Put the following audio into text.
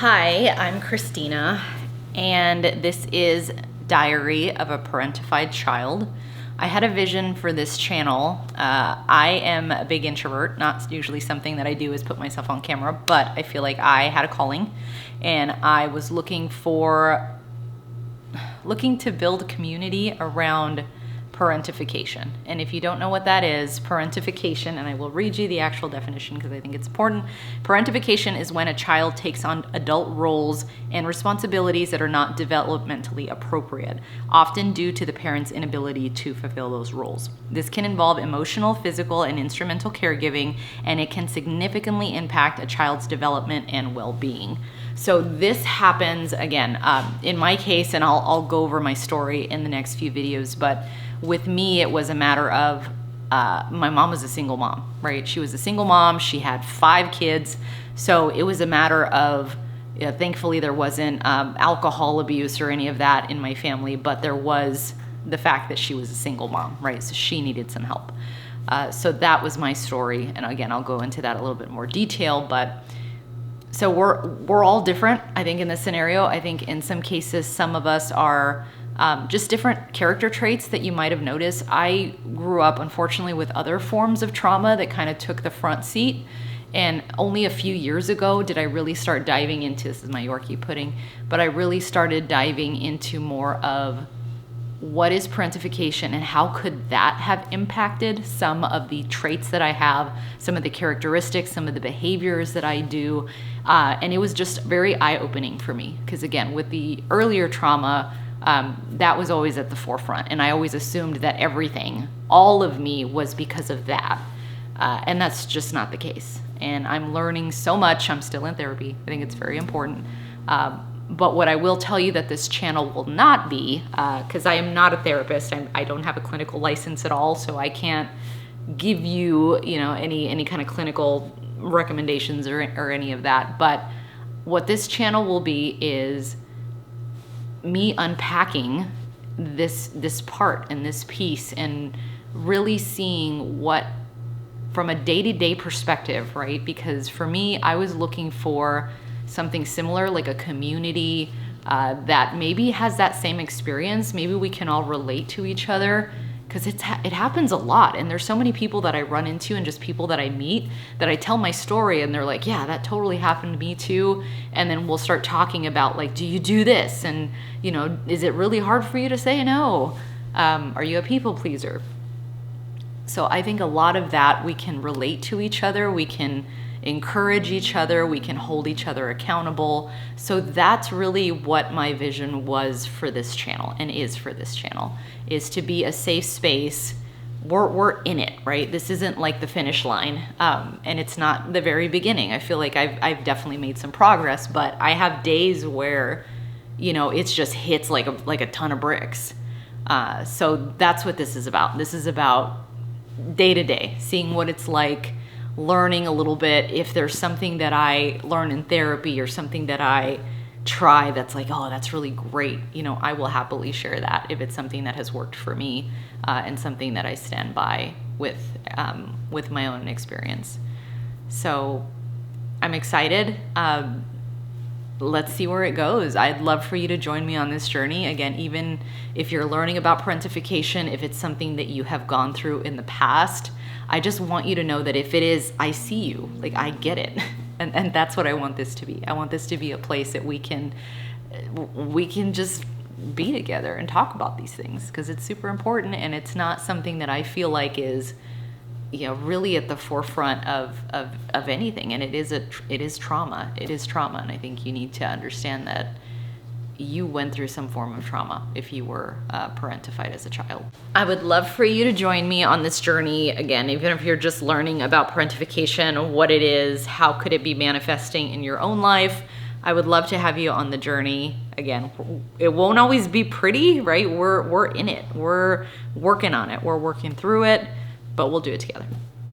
Hi, I'm Christina, and this is Diary of a Parentified Child. I had a vision for this channel. I am a big introvert. Not usually something that I do is put myself on camera, but I feel like I had a calling, and I was looking to build a community around parentification. And if you don't know what that is, parentification, and I will read you the actual definition because I think it's important. Parentification is when a child takes on adult roles and responsibilities that are not developmentally appropriate, often due to the parent's inability to fulfill those roles. This can involve emotional, physical, and instrumental caregiving, and it can significantly impact a child's development and well-being. So this happens, again, in my case, and I'll go over my story in the next few videos, but with me, it was a matter of, my mom was a single mom, right? She was a single mom. She had 5 kids. So it was a matter of, thankfully there wasn't alcohol abuse or any of that in my family, but there was the fact that she was a single mom, right? So she needed some help. So that was my story. And again, I'll go into that a little bit more detail, but so we're all different, I think, in this scenario. I think in some cases, some of us are just different character traits that you might have noticed. I grew up, unfortunately, with other forms of trauma that kind of took the front seat. And only a few years ago did I really start diving into, this is my Yorkie pudding, but I really started diving into more of what is parentification and how could that have impacted some of the traits that I have, some of the characteristics, some of the behaviors that I do. And it was just very eye-opening for me because, again, with the earlier trauma, that was always at the forefront. And I always assumed that everything, all of me, was because of that. And that's just not the case. And I'm learning so much. I'm still in therapy. I think it's very important. But what I will tell you that this channel will not be, because I am not a therapist, I don't have a clinical license at all, so I can't give you, any kind of clinical recommendations or any of that. But what this channel will be is me unpacking this part and this piece and really seeing what, from a day-to-day perspective, right? Because for me, I was looking for something similar, like a community that maybe has that same experience. Maybe we can all relate to each other, because it happens a lot. And there's so many people that I run into and just people that I meet that I tell my story and they're like, yeah, that totally happened to me too. And then we'll start talking about, like, do you do this? And, is it really hard for you to say no? Are you a people pleaser? So I think a lot of that, we can relate to each other. We can encourage each other, we can hold each other accountable. So that's really what my vision was for this channel, and is for this channel, is to be a safe space. We're in it, right? This isn't like the finish line, and it's not the very beginning. I feel like I've definitely made some progress, but I have days where, it's just hits like a ton of bricks. So that's what this is about. This is about day to day, seeing what it's like, learning a little bit. If there's something that I learn in therapy or something that I try that's like, oh, that's really great, I will happily share that if it's something that has worked for me, and something that I stand by with my own experience. So I'm excited. Let's see where it goes. I'd love for you to join me on this journey. Again, even if you're learning about parentification, if it's something that you have gone through in the past, I just want you to know that if it is, I see you, like, I get it. And that's what I want this to be. I want this to be a place that we can just be together and talk about these things, because it's super important, and it's not something that I feel like is, really at the forefront of anything. And it is trauma. It is trauma. And I think you need to understand that you went through some form of trauma if you were parentified as a child. I would love for you to join me on this journey. Again, even if you're just learning about parentification, what it is, how could it be manifesting in your own life, I would love to have you on the journey. Again, it won't always be pretty, right? We're in it. We're working on it. We're working through it, but we'll do it together.